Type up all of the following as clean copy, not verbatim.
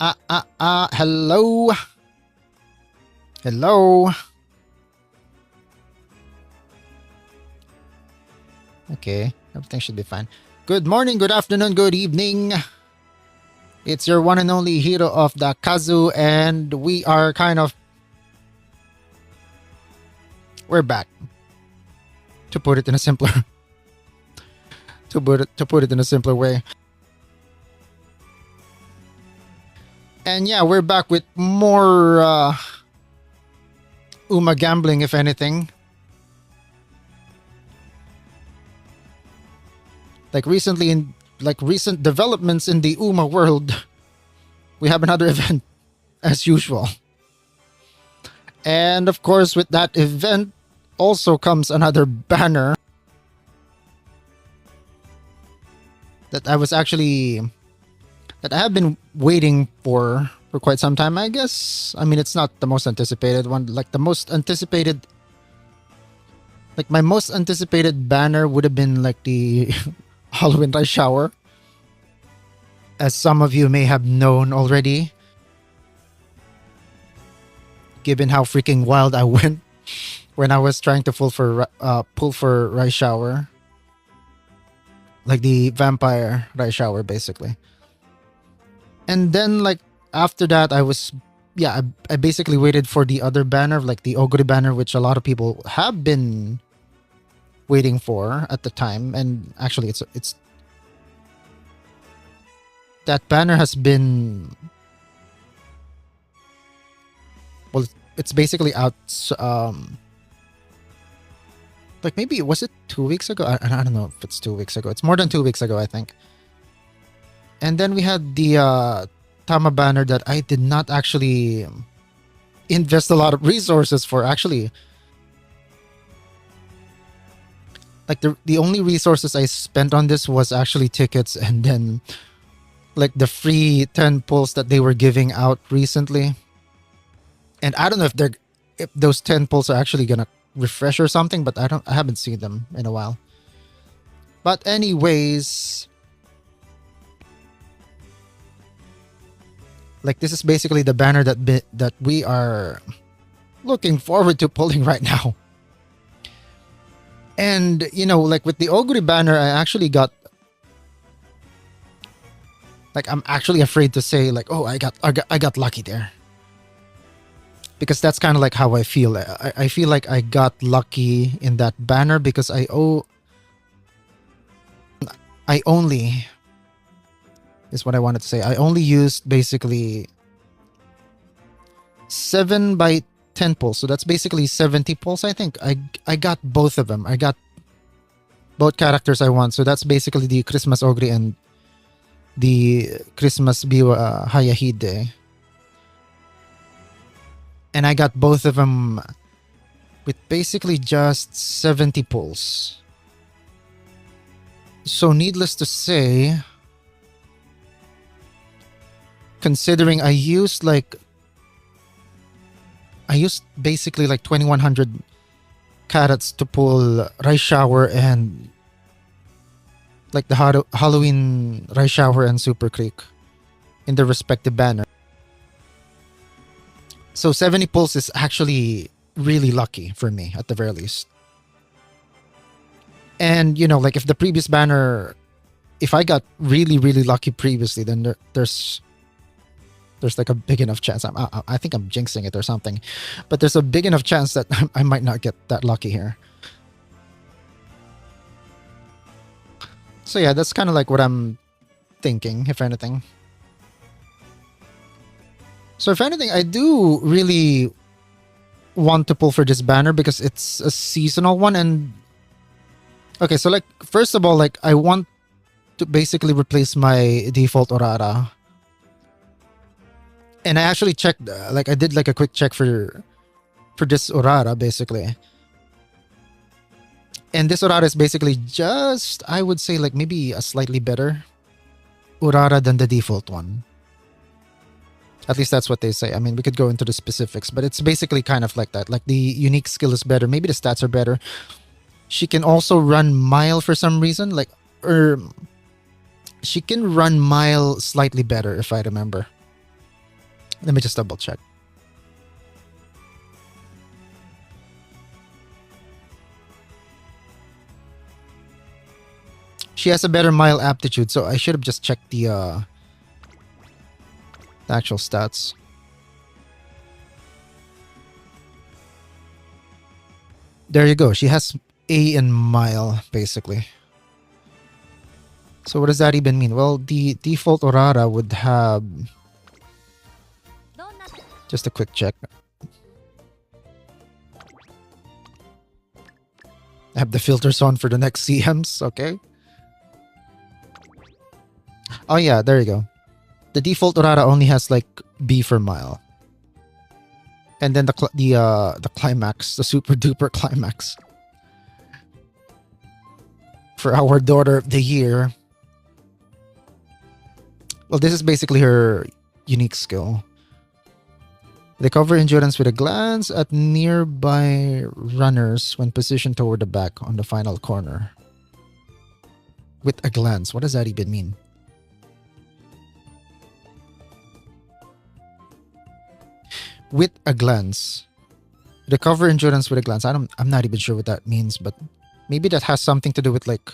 Hello. Hello. Okay, everything should be fine. Good morning, good afternoon, good evening. It's your one and only hero of the Kazu, and we're back. To put it in a simpler way. And yeah, we're back with more Uma gambling, if anything. Recent developments in the Uma world, we have another event as usual. And of course, with that event also comes another banner that I have been waiting for quite some time, I guess. I mean, it's not the most anticipated one. My most anticipated banner would have been the Halloween Rush Shower, as some of you may have known already, given how freaking wild I went when I was trying to pull for Rush Shower, like the vampire Rush Shower, basically. And then after that, I basically waited for the other banner, the Ogre banner, which a lot of people have been waiting for at the time. And actually, it's that banner has been, well, it's basically out. Maybe was it 2 weeks ago? I don't know if it's 2 weeks ago. It's more than 2 weeks ago, I think. And then we had the Tama banner that I did not actually invest a lot of resources for. Actually, the only resources I spent on this was actually tickets, and then the free 10 pulls that they were giving out recently. And I don't know if those 10 pulls are actually gonna refresh or something, but I haven't seen them in a while. But anyways, this is basically the banner that we are looking forward to pulling right now. And with the Ogre banner, I actually got I'm actually afraid to say oh, I got lucky there, because that's kind of how I feel. I feel like I got lucky in that banner because I only is what I wanted to say. I only used basically 7 by 10 pulls. So that's basically 70 pulls, I think. I got both of them. I got both characters I want. So that's basically the Christmas Ogre and the Christmas Biwa Hayahide. And I got both of them with basically just 70 pulls. So needless to say, considering I used basically 2100 carats to pull Rice Shower and the Halloween Rice Shower and Super Creek in the respective banner. So 70 pulls is actually really lucky for me, at the very least. And if the previous banner, if I got really, really lucky previously, then there's a big enough chance. I think I'm jinxing it or something, but there's a big enough chance that I might not get that lucky here. So yeah, that's kind of what I'm thinking, if anything. So if anything, I do really want to pull for this banner because it's a seasonal one. And okay, so first of all, I want to basically replace my default Orara. And I actually checked, I did a quick check for this Orara, basically. And this Orara is basically just, I would say, maybe a slightly better Orara than the default one. At least that's what they say. I mean, we could go into the specifics, but it's basically kind of like that. The unique skill is better. Maybe the stats are better. She can also run Mile for some reason. She can run Mile slightly better, if I remember. Let me just double check. She has a better mile aptitude, so I should have just checked the actual stats. There you go. She has A in mile, basically. So what does that even mean? Well, the default Orara would have... Just a quick check. I have the filters on for the next CMs, okay. Oh yeah, there you go. The default Orara only has like B for mile. And then the climax, the super duper climax. For our daughter of the year. Well, this is basically her unique skill. Recover endurance with a glance at nearby runners when positioned toward the back on the final corner. With a glance. What does that even mean? With a glance. Recover endurance with a glance. I'm not even sure what that means, but maybe that has something to do with like...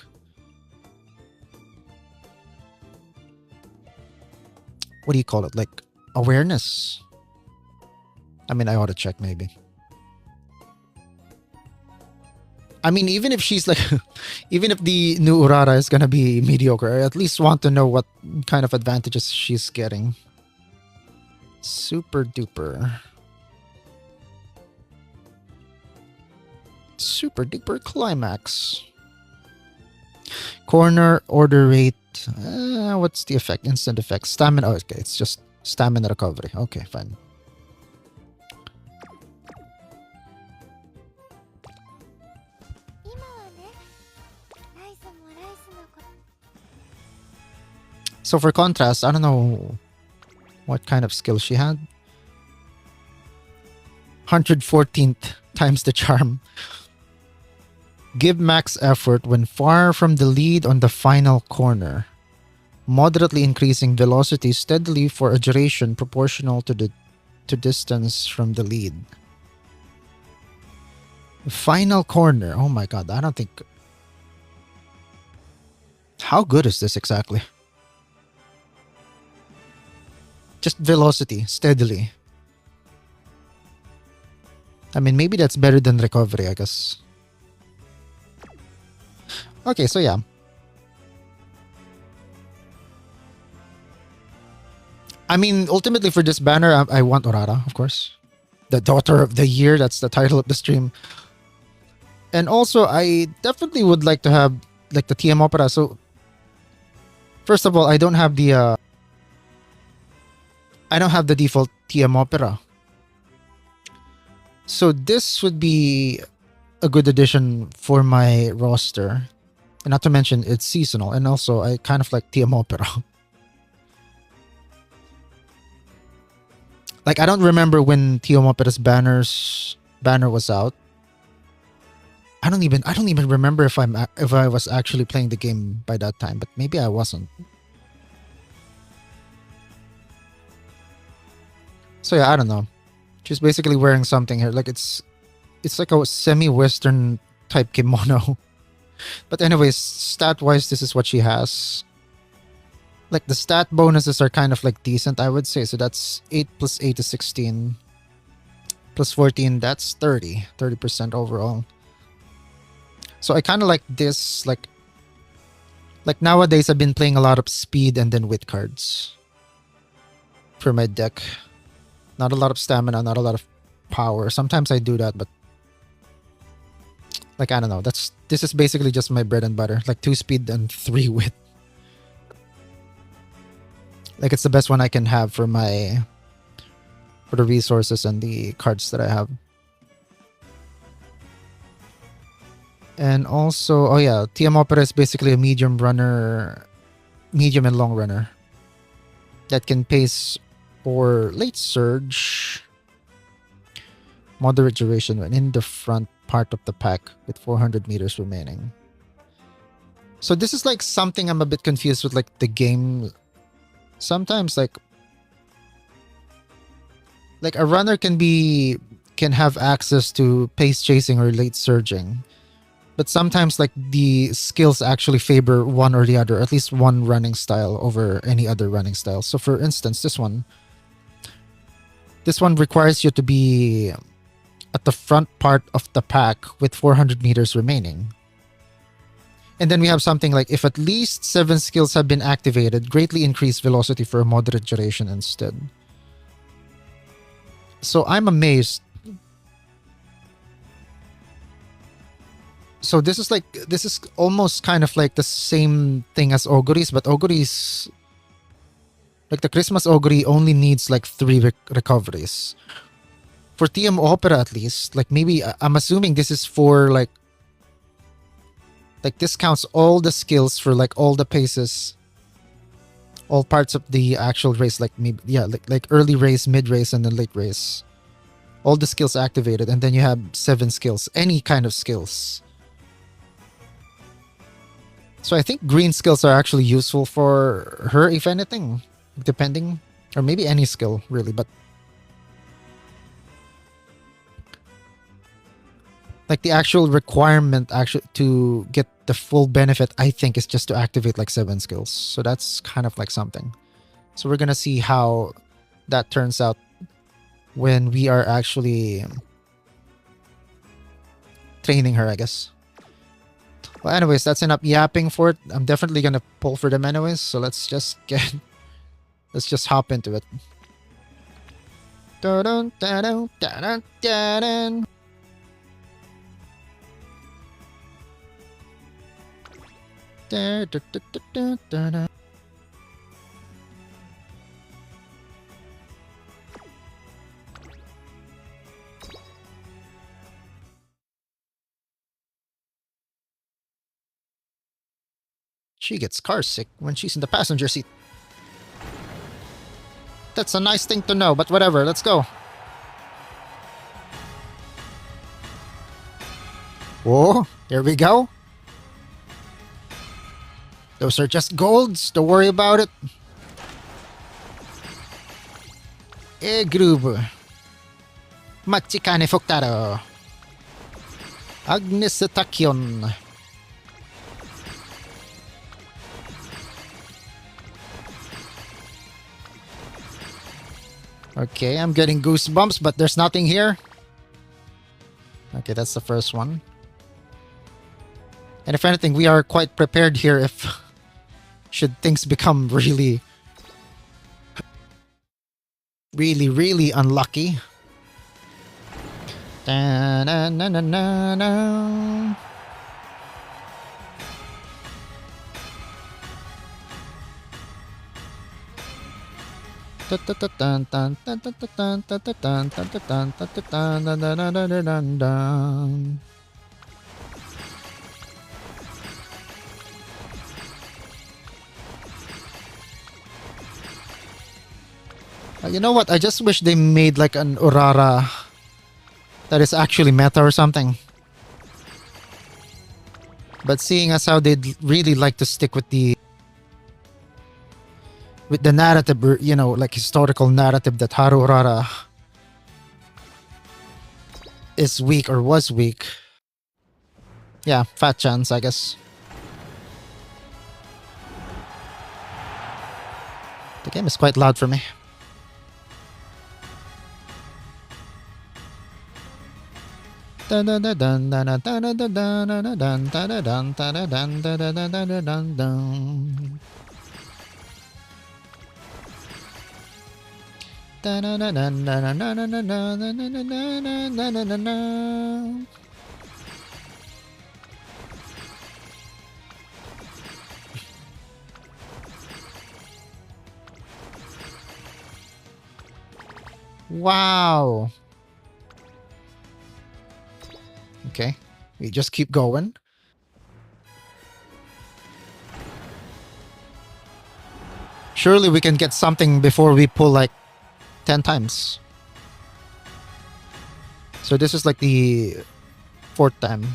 What do you call it? Like awareness. I mean, I ought to check maybe. I mean, even if she's like... even if the new Urara is gonna be mediocre, I at least want to know what kind of advantages she's getting. Super duper. Super duper climax. Corner order rate. What's the effect? Instant effect. Stamina. Oh, okay, it's just stamina recovery. Okay, fine. So for contrast, I don't know what kind of skill she had. 114th times the charm. Give max effort when far from the lead on the final corner. Moderately increasing velocity steadily for a duration proportional to the distance from the lead. Final corner. Oh my god, I don't think... How good is this exactly? Just velocity, steadily. I mean, maybe that's better than recovery, I guess. Okay, so yeah. I mean, ultimately for this banner, I want Orara, of course. The daughter of the year, that's the title of the stream. And also, I definitely would like to have like the TM Opera. So, first of all, I don't have the default TM Opera. So this would be a good addition for my roster. And not to mention, it's seasonal. And also, I kind of like TM Opera. Like, I don't remember when TM Opera's banner was out. I don't even remember if I was actually playing the game by that time, but maybe I wasn't. So yeah, I don't know. She's basically wearing something here. Like it's like a semi-Western type kimono. But anyways, stat-wise, this is what she has. Like the stat bonuses are kind of like decent, I would say. So that's 8 plus 8 is 16. Plus 14, that's 30. 30% overall. So I kind of like this. Like nowadays, I've been playing a lot of speed and then wit cards for my deck. Not a lot of stamina, not a lot of power. Sometimes I do that, but like, I don't know. This is basically just my bread and butter. Like 2 speed and 3 wit. Like it's the best one I can have for the resources and the cards that I have. And also, oh yeah, TM Opera is basically a medium and long runner that can pace or late surge, moderate duration when in the front part of the pack with 400 meters remaining. So this is like something I'm a bit confused with, like the game. Sometimes like Like a runner can have access to pace chasing or late surging, but sometimes like the skills actually favor one or the other, at least one running style over any other running style. So for instance, this one requires you to be at the front part of the pack with 400 meters remaining. And then we have something like if at least 7 skills have been activated, greatly increase velocity for a moderate duration instead. So I'm amazed. So this is almost kind of like the same thing as Auguries, but Auguries, like the Christmas Augury only needs like 3 recoveries. For TM Opera at least, like maybe I'm assuming this is for like this counts all the skills for like all the paces, all parts of the actual race, like maybe like early race, mid race, and then late race. All the skills activated, and then you have 7 skills, any kind of skills. So I think green skills are actually useful for her, if anything, depending, or maybe any skill really, but like the actual requirement actually to get the full benefit, I think, is just to activate like 7 skills. So that's kind of like something. So we're gonna see how that turns out when we are actually training her, I guess. Well, anyways, that's enough yapping for it. I'm definitely gonna pull for them anyways. So let's just hop into it. Dun, dun, dun, dun, dun, dun. Da, da, da, da, da, da. She gets car sick when she's in the passenger seat. That's a nice thing to know, but whatever, let's go. Whoa, here we go. Those are just golds, don't worry about it. Groove. Machikane Fuktaro. Agnes Takyon. Okay, I'm getting goosebumps, but there's nothing here. Okay, that's the first one. And if anything, we are quite prepared here if should things become really unlucky. Da, na, na, na, na, na. You know what? I just wish they made like an Urara that is actually meta or something. But seeing as how they'd really like to stick with the narrative, you know, like historical narrative that Haru Urara is weak or was weak. Yeah, fat chance, I guess. The game is quite loud for me. Wow. Okay, we just keep going. Surely we can get something before we pull like 10 times. So this is like the 4th time.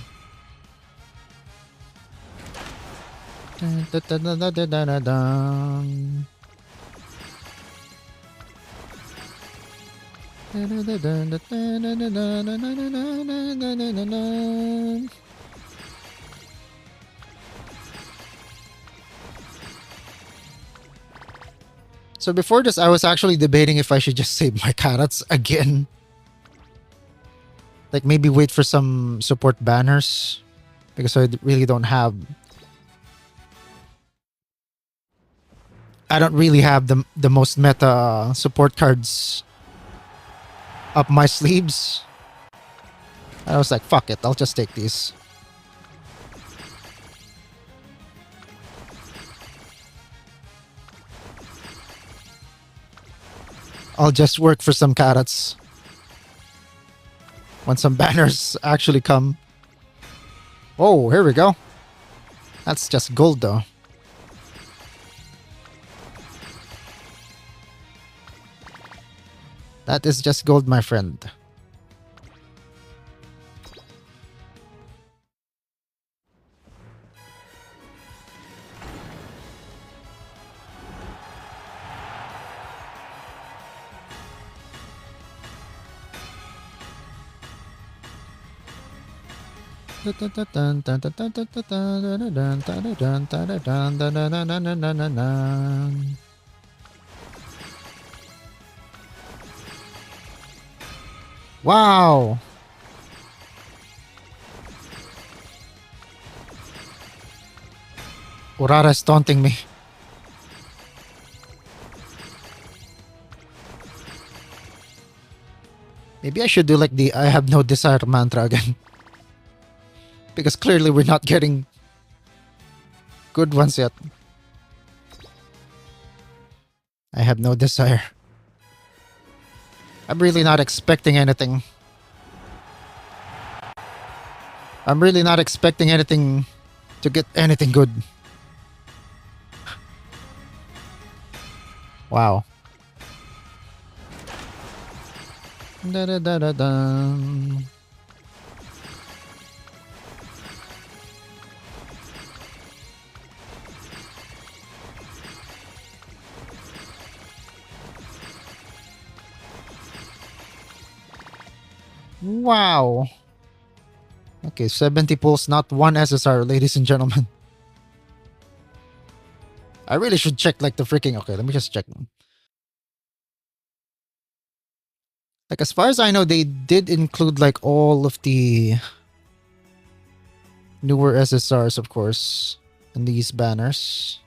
So before this, I was actually debating if I should just save my carrots again. Like maybe wait for some support banners. Because really don't have... I don't really have the most meta support cards up my sleeves. I was like, fuck it, I'll just take these. I'll just work for some carrots. When some banners actually come. Oh, here we go. That's just gold though. That is just gold, my friend. Wow. Urara is taunting me. Maybe I should do like the I have no desire mantra again. Because clearly we're not getting good ones yet. I have no desire. I'm really not expecting anything. I'm really not expecting anything to get anything good. Wow. Da da da da da. Wow. Okay, 70 pulls, not one SSR, ladies and gentlemen. I really should check like the freaking... Okay, let me just check. Like as far as I know, they did include like all of the newer SSRs, of course, in these banners.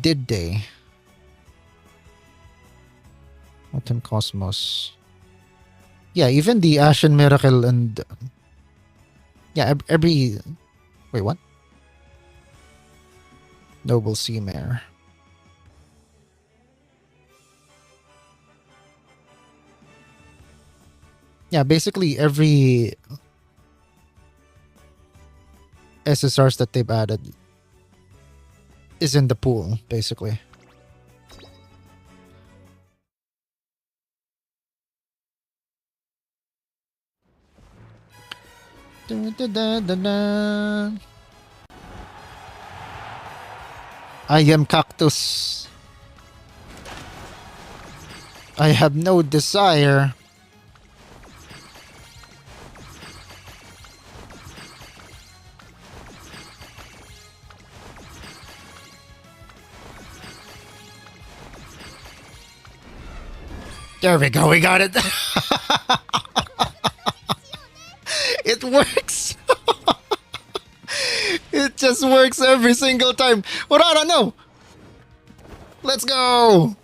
Did they? Autumn Cosmos. Yeah, even the Ashen Miracle and... Yeah, every... Wait, what? Noble Sea Mare. Yeah, basically every SSRs that they've added is in the pool, basically. Da, da, da, da, da. I am Cactus. I have no desire. There we go, we got it. It works. It just works every single time. Urara, no! Let's go!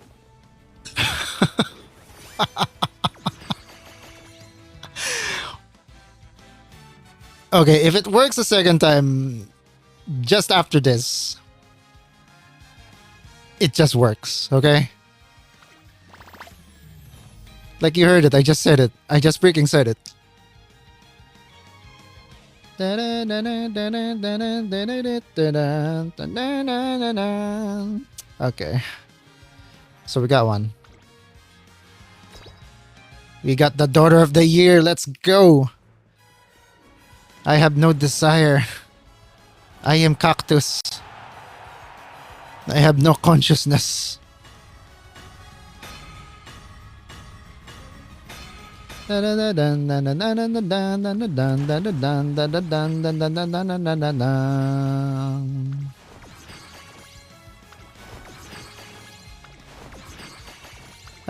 Okay, if it works a second time, just after this, it just works, okay? Like you heard it, I just said it. I just freaking said it. Okay. So we got one. We got the Daughter of the Year. Let's go. I have no desire. I am Cactus. I have no consciousness. I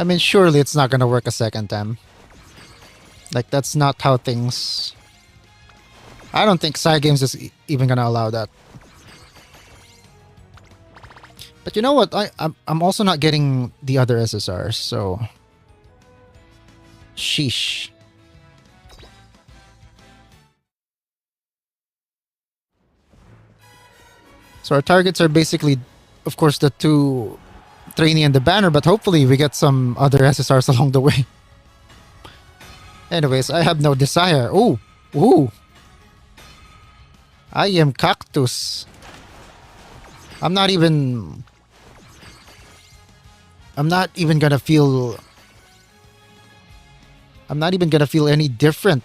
mean, surely it's not gonna work a second time. Like, that's not how things. I don't think Psy Games is even gonna allow that. But you know what? I'm also not getting the other SSRs, so sheesh. So our targets are basically, of course, the two trainee and the banner, but hopefully we get some other SSRs along the way. Anyways, I have no desire. Ooh, ooh. I am cactus. I'm not even gonna feel. I'm not even gonna feel any different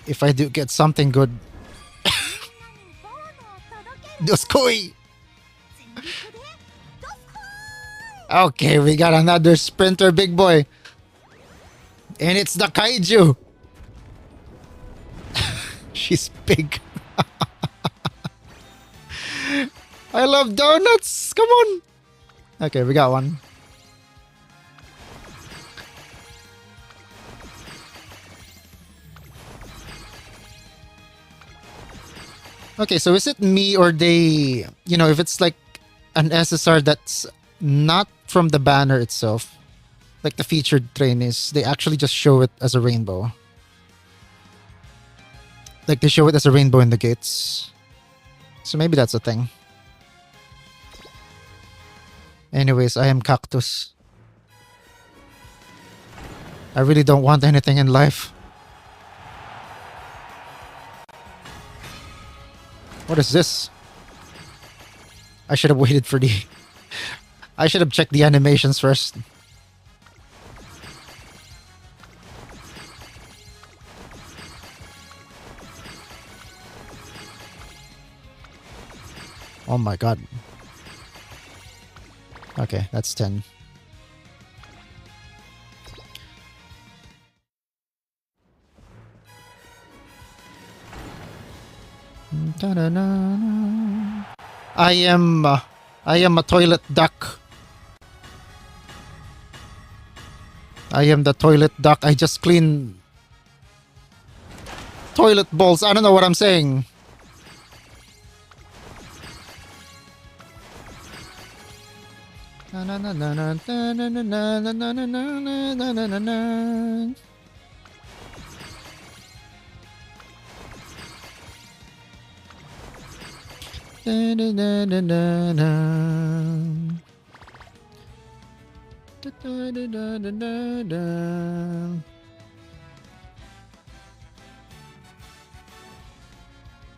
if I do get something good. Doskoi! Okay, we got another sprinter, big boy. And it's the kaiju. She's big. I love donuts. Come on. Okay, we got one. Okay, so is it me or they, if it's like an SSR that's not from the banner itself, like the featured trainees, they actually just show it as a rainbow. Like they show it as a rainbow in the gates. So maybe that's a thing. Anyways, I am cactus. I really don't want anything in life. What is this? I should have waited for the... I should have checked the animations first. Oh my god. Okay, that's 10. I am a toilet duck. I am the toilet duck. I just clean toilet bowls. I don't know what I'm saying.